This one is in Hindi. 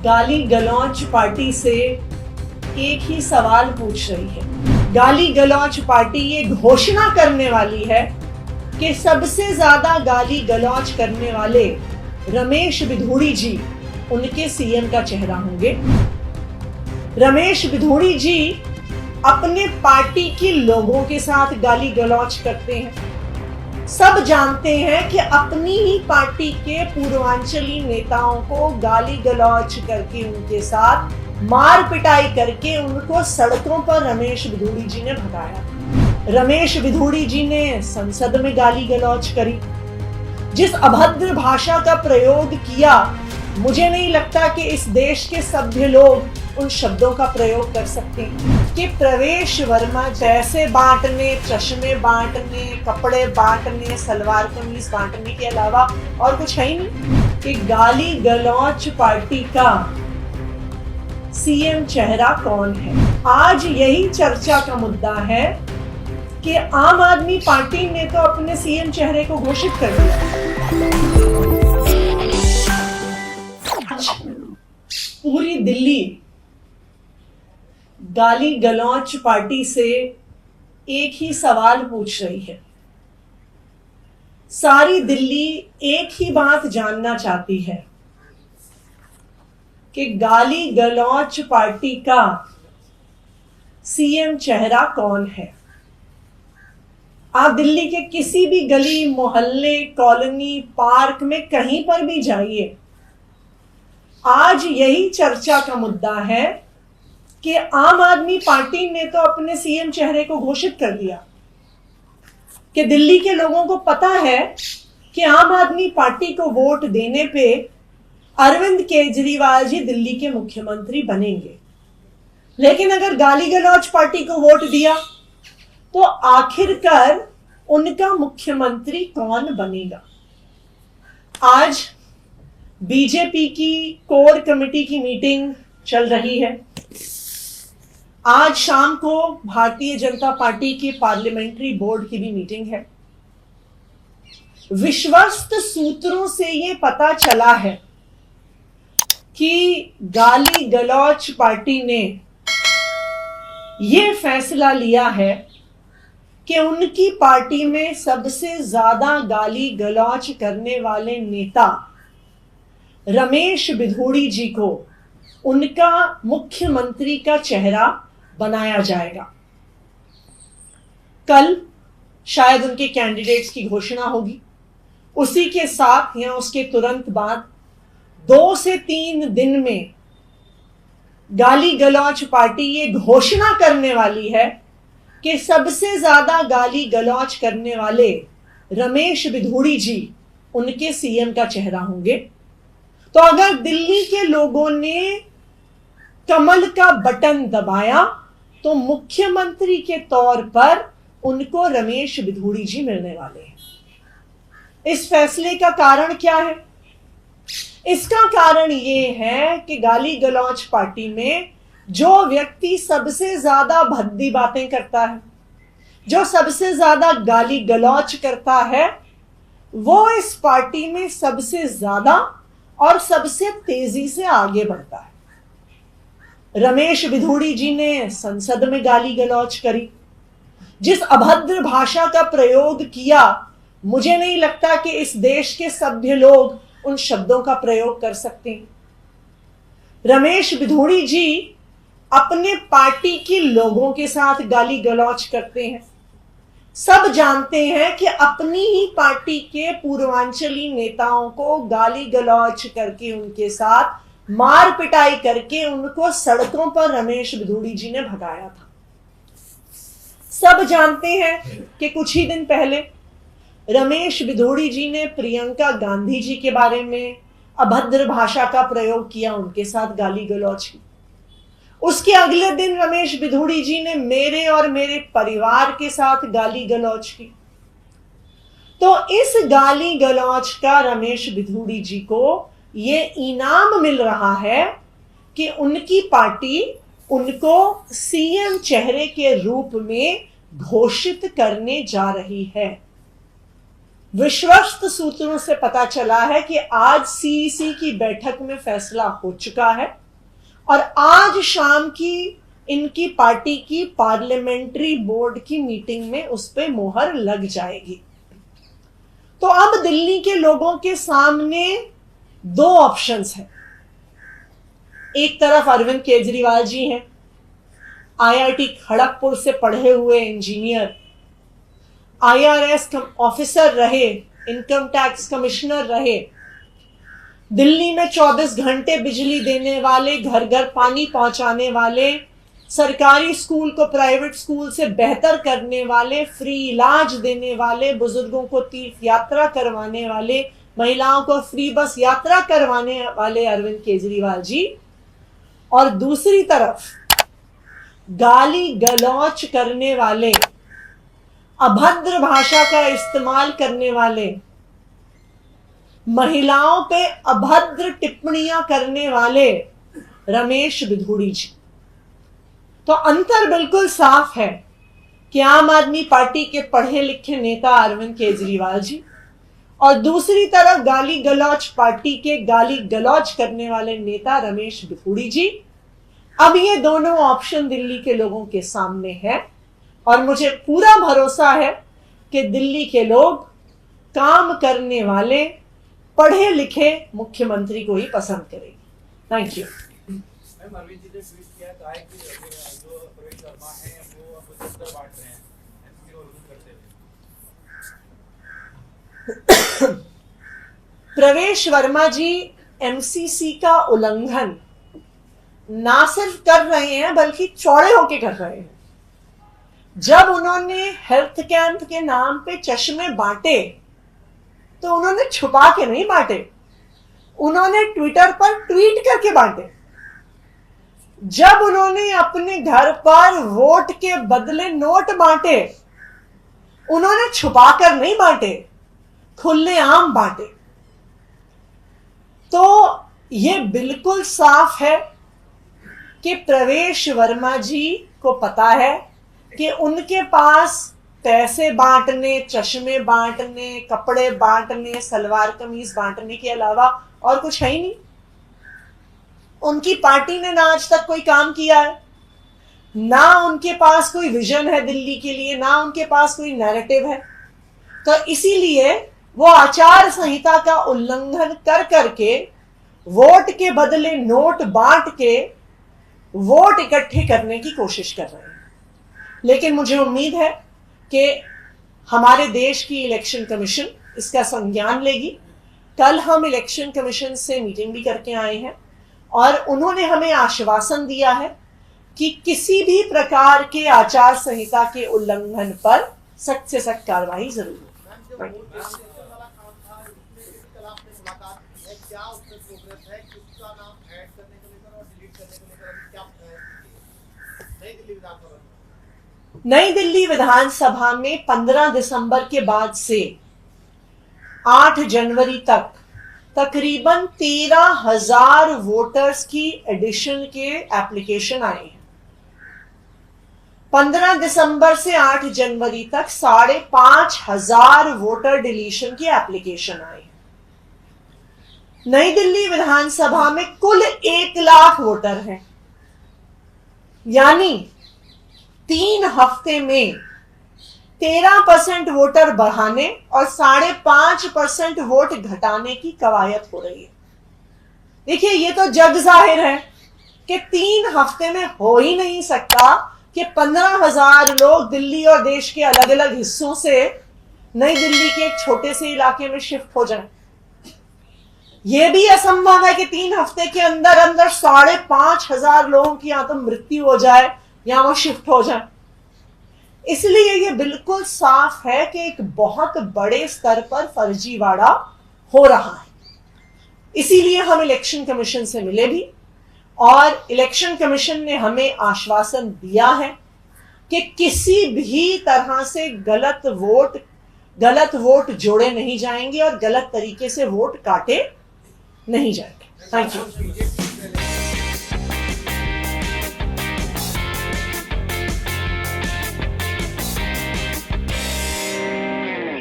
गाली गलौच पार्टी से एक ही सवाल पूछ रही है। गाली गलौच पार्टी ये घोषणा करने वाली है कि सबसे ज्यादा गाली गलौच करने वाले रमेश बिधूड़ी जी उनके सीएम का चेहरा होंगे। रमेश बिधूड़ी जी अपने पार्टी के लोगों के साथ गाली गलौच करते हैं। सब जानते हैं कि अपनी ही पार्टी के पूर्वांचली नेताओं को गाली गलौच करके उनके साथ मार पिटाई करके उनको सड़कों पर रमेश बिधूड़ी जी ने भगाया। रमेश बिधूड़ी जी ने संसद में गाली गलौच करी। जिस अभद्र भाषा का प्रयोग किया, मुझे नहीं लगता कि इस देश के सभ्य लोग उन शब्दों का प्रयोग कर सकते हैं कि प्रवेश वर्मा पैसे बांटने, चश्मे बांटने, कपड़े बांटने, सलवार कमीज बांटने के अलावा और कुछ है ही नहीं। कि गाली गलौच पार्टी का सीएम चेहरा कौन है। आज यही चर्चा का मुद्दा है कि आम आदमी पार्टी ने तो अपने सीएम चेहरे को घोषित कर दिया। पूरी दिल्ली गाली गलौच पार्टी से एक ही सवाल पूछ रही है। सारी दिल्ली एक ही बात जानना चाहती है कि गाली गलौच पार्टी का सीएम चेहरा कौन है। आप दिल्ली के किसी भी गली, मोहल्ले, कॉलोनी, पार्क में कहीं पर भी जाइए, आज यही चर्चा का मुद्दा है कि आम आदमी पार्टी ने तो अपने सीएम चेहरे को घोषित कर दिया। कि दिल्ली के लोगों को पता है कि आम आदमी पार्टी को वोट देने पे अरविंद केजरीवाल जी दिल्ली के मुख्यमंत्री बनेंगे। लेकिन अगर गाली गलौच पार्टी को वोट दिया तो आखिरकार उनका मुख्यमंत्री कौन बनेगा। आज बीजेपी की कोर कमेटी की मीटिंग चल रही है। आज शाम को भारतीय जनता पार्टी के पार्लियामेंट्री बोर्ड की भी मीटिंग है। विश्वस्त सूत्रों से ये पता चला है कि गाली गलौच पार्टी ने ये फैसला लिया है कि उनकी पार्टी में सबसे ज्यादा गाली गलौच करने वाले नेता रमेश बिधूड़ी जी को उनका मुख्यमंत्री का चेहरा बनाया जाएगा। कल शायद उनके कैंडिडेट्स की घोषणा होगी। उसी के साथ या उसके तुरंत बाद 2 से 3 दिन में गाली गलौच पार्टी ये घोषणा करने वाली है कि सबसे ज्यादा गाली गलौच करने वाले रमेश बिधूड़ी जी उनके सीएम का चेहरा होंगे। तो अगर दिल्ली के लोगों ने कमल का बटन दबाया तो मुख्यमंत्री के तौर पर उनको रमेश बिधूड़ी जी मिलने वाले हैं। इस फैसले का कारण क्या है? इसका कारण यह है कि गाली गलौच पार्टी में जो व्यक्ति सबसे ज्यादा भद्दी बातें करता है, जो सबसे ज्यादा गाली गलौच करता है, वो इस पार्टी में सबसे ज्यादा और सबसे तेजी से आगे बढ़ता है। रमेश बिधूड़ी जी ने संसद में गाली गलौच करी। जिस अभद्र भाषा का प्रयोग किया, मुझे नहीं लगता कि इस देश के सभ्य लोग उन शब्दों का प्रयोग कर सकते हैं। रमेश बिधूड़ी जी अपने पार्टी के लोगों के साथ गाली गलौच करते हैं। सब जानते हैं कि अपनी ही पार्टी के पूर्वांचली नेताओं को गाली गलौच करके उनके साथ मार पिटाई करके उनको सड़कों पर रमेश बिधूड़ी जी ने भगाया था। सब जानते हैं कि कुछ ही दिन पहले रमेश बिधूड़ी जी ने प्रियंका गांधी जी के बारे में अभद्र भाषा का प्रयोग किया, उनके साथ गाली गलौच की। उसके अगले दिन रमेश बिधूड़ी जी ने मेरे और मेरे परिवार के साथ गाली गलौच की। तो इस गाली गलौच का रमेश बिधूड़ी जी को ये इनाम मिल रहा है कि उनकी पार्टी उनको सीएम चेहरे के रूप में घोषित करने जा रही है। विश्वस्त सूत्रों से पता चला है कि आज सीईसी की बैठक में फैसला हो चुका है और आज शाम की इनकी पार्टी की पार्लियामेंट्री बोर्ड की मीटिंग में उस पे मोहर लग जाएगी। तो अब दिल्ली के लोगों के सामने दो ऑप्शंस हैं। एक तरफ अरविंद केजरीवाल जी हैं, आईआईटी खड़गपुर से पढ़े हुए इंजीनियर, आईआरएस ऑफिसर रहे, इनकम टैक्स कमिश्नर रहे, दिल्ली में 24 घंटे बिजली देने वाले, घर घर पानी पहुंचाने वाले, सरकारी स्कूल को प्राइवेट स्कूल से बेहतर करने वाले, फ्री इलाज देने वाले, बुजुर्गों को तीर्थ यात्रा करवाने वाले, महिलाओं को फ्री बस यात्रा करवाने वाले अरविंद केजरीवाल जी, और दूसरी तरफ गाली गलौच करने वाले, अभद्र भाषा का इस्तेमाल करने वाले, महिलाओं पे अभद्र टिप्पणियां करने वाले रमेश बिधूड़ी जी। तो अंतर बिल्कुल साफ है कि आम आदमी पार्टी के पढ़े लिखे नेता अरविंद केजरीवाल जी और दूसरी तरफ गाली गलौच पार्टी के गाली गलौच करने वाले नेता रमेश बिधूड़ी जी। अब ये दोनों ऑप्शन दिल्ली के लोगों के सामने है और मुझे पूरा भरोसा है कि दिल्ली के लोग काम करने वाले पढ़े लिखे मुख्यमंत्री को ही पसंद करेंगे। Thank you. Ma'am, Arvind ji ने ट्वीट किया था कि जो प्रवेश वर्मा है वो अब दफ्तर बांट रहे हैं एमपी और उर्दू करते हुए। प्रवेश वर्मा जी एमसीसी का उल्लंघन ना सिर्फ कर रहे हैं बल्कि चौड़े होके कर रहे हैं। जब उन्होंने हेल्थ कैंप के नाम पे चश्मे बांटे तो उन्होंने छुपा के नहीं बांटे, उन्होंने ट्विटर पर ट्वीट करके बांटे। जब उन्होंने अपने घर पर वोट के बदले नोट बांटे, उन्होंने छुपाकर नहीं बांटे, खुलेआम बांटे। तो ये बिल्कुल साफ है कि प्रवेश वर्मा जी को पता है कि उनके पास पैसे बांटने, चश्मे बांटने, कपड़े बांटने, सलवार कमीज बांटने के अलावा और कुछ है ही नहीं। उनकी पार्टी ने ना आज तक कोई काम किया है, ना उनके पास कोई विजन है दिल्ली के लिए, ना उनके पास कोई नैरेटिव है। तो इसीलिए वो आचार संहिता का उल्लंघन कर करके वोट के बदले नोट बांट के वोट इकट्ठे करने की कोशिश कर रहे हैं। लेकिन मुझे उम्मीद है कि हमारे देश की इलेक्शन कमीशन इसका संज्ञान लेगी। कल हम इलेक्शन कमीशन से मीटिंग भी करके आए हैं और उन्होंने हमें आश्वासन दिया है कि किसी भी प्रकार के आचार संहिता के उल्लंघन पर सख्त से सख्त कार्रवाई जरूर होगी। नई दिल्ली विधानसभा में 15 दिसंबर के बाद से 8 जनवरी तक तकरीबन 13,000 वोटर्स की एडिशन के एप्लीकेशन आए हैं। 15 दिसंबर से 8 जनवरी तक 5,500 वोटर डिलीशन की एप्लीकेशन आए हैं। नई दिल्ली विधानसभा में कुल 1 लाख वोटर हैं, यानी 3 हफ्ते में 13% वोटर बढ़ाने और 5.5% वोट घटाने की कवायद हो रही है। देखिए, ये तो जग जाहिर है कि 3 हफ्ते में हो ही नहीं सकता कि 15,000 लोग दिल्ली और देश के अलग अलग हिस्सों से नई दिल्ली के एक छोटे से इलाके में शिफ्ट हो जाएं। यह भी असंभव है कि 3 हफ्ते के अंदर अंदर 5,500 लोगों की या तो मृत्यु हो जाए या वो शिफ्ट हो जाए। इसलिए ये बिल्कुल साफ है कि एक बहुत बड़े स्तर पर फर्जीवाड़ा हो रहा है। इसीलिए हम इलेक्शन कमीशन से मिले भी और इलेक्शन कमीशन ने हमें आश्वासन दिया है कि किसी भी तरह से गलत वोट जोड़े नहीं जाएंगे और गलत तरीके से वोट काटे नहीं जाएंगे। Thank you.